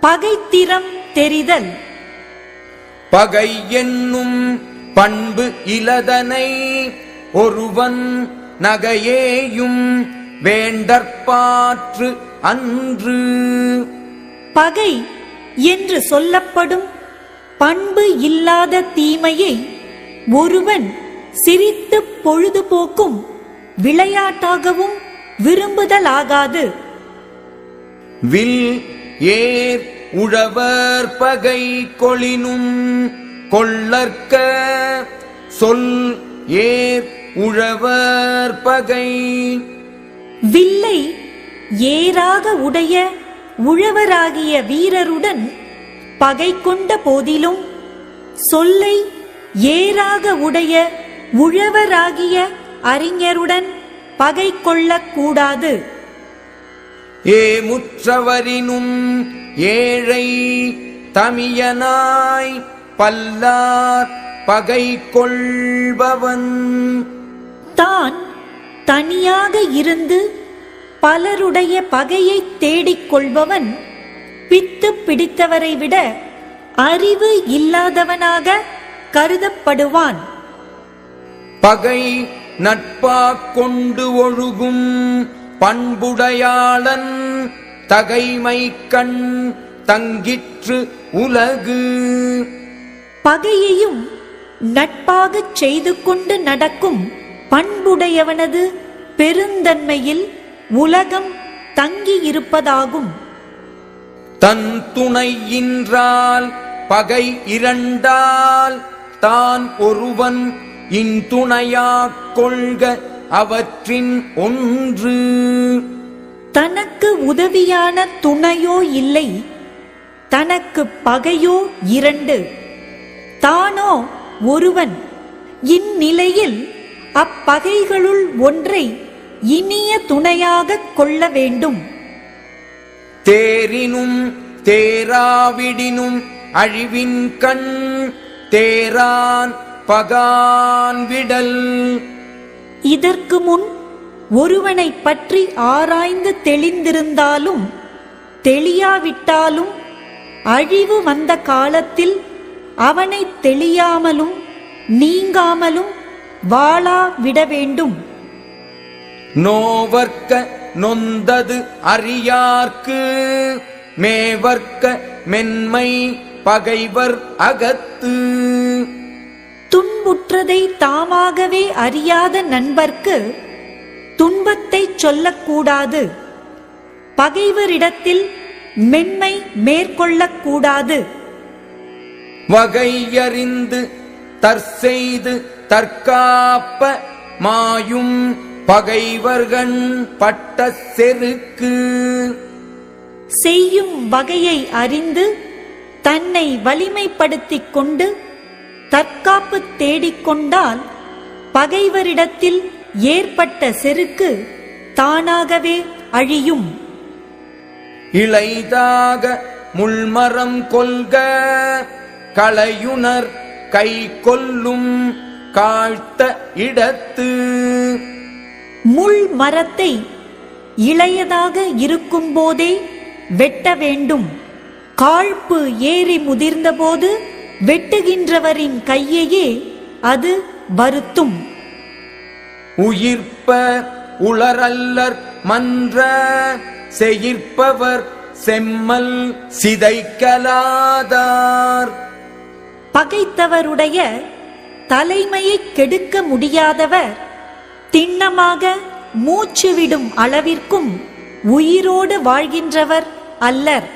பகைத்திறம் தெரிதல். பகை என்னும் பண்பு இலதனை ஒருவன் நகையேயும் வேண்டற்பாற்று அன்று. பகை என்று சொல்லப்படும் பண்பு இல்லாத தீமையை ஒருவன் சிரித்து பொழுதுபோக்கும் விளையாட்டாகவும் விரும்புதலாகாது. வில் ஏர் உழவர் பகை கொளினும் கொள்ளற்க சொல் ஏர் உழவர் பகை. வில்லை ஏராக உடைய உழவராகிய வீரருடன் பகை கொண்ட போதிலும் சொல்லை ஏராக உடைய உழவராகிய அறிஞருடன் பகை கொள்ளக்கூடாது. ஏமுற்றவரினும் ஏழை தமியனாய் பல்லார் பகை கொள்பவன். தான் தனியாக இருந்து பலருடைய பகையை தேடிக் கொள்பவன் பித்து பிடித்தவரை விட அறிவு இல்லாதவனாக கருதப்படுவான். பகை நட்பாக் கொண்டு ஒழுகும் பண்புடையாளன் தகைமை கண் தங்கிற்று உலகு. பகையையும் நட்பாகச் செய்து கொண்டு நடக்கும் பண்புடையவனது பெருந்தன்மையில் உலகம் தங்கியிருப்பதாகும். தன் துணையின்றால் பகை இரண்டால் தான் ஒருவன் இன்துணையாக் கொள்க அவற்றின் ஒன்று. தனக்கு உதவியான துணையோ இல்லை, தனக்கு பகையோ இரண்டு, தானோ ஒருவன். இந்நிலையில் அப்பகைகளுள் ஒன்றை இனிய துணையாகக் கொள்ள வேண்டும். தேரினும் தேராவிடினும் அழிவின் கண் தேரான் பகான் விடல். இதற்கு முன் ஒருவனை பற்றி ஆராய்ந்து தெளிந்திருந்தாலும் தெளியாவிட்டாலும் அழிவு வந்த காலத்தில் அவனை தெளியாமலும் நீங்காமலும் வாளா விட வேண்டும். நோவர்க்க நொந்தது அறியார்க்கு மேவர்க்க மென்மை பகைவர் அகத்து. துன்புற்றதை தாமாகவே அறியாத நண்பர்க்கு துன்பத்தை சொல்லக்கூடாது. பகைவரிடத்தில் மென்மை மேற்கொள்ளக்கூடாது. வகையறிந்து தற்செய்து தற்காப்ப மாயும் பகைவர்கண் பட்ட செருக்கு. செய்யும் வகையை அறிந்து தன்னை வலிமைப்படுத்திக் கொண்டு தற்காப்பு தேடிக்கொண்டால் பகைவரிடத்தில் ஏற்பட்ட செருக்கு தானாகவே அழியும். இளைதாக முள்மரம் கொல்க களையுணர் கை கொல்லும் காழ்த்த இடத்து. முள் மரத்தை இளையதாக இருக்கும் போதே வெட்ட வேண்டும். காழ்ப்பு ஏறி முதிர்ந்தபோது வெட்டுகின்றவரின் கையையே அது வருத்தும். உயிர்ப்ப உளரல்லர் மன்ற செயிர்ப்பவர் செம்மல் சிதைக்கலாதார். பகைத்தவருடைய தலைமையை கெடுக்க முடியாதவர் திண்ணமாக மூச்சுவிடும் அளவிற்கும் உயிரோடு வாழ்கின்றவர் அல்லர்.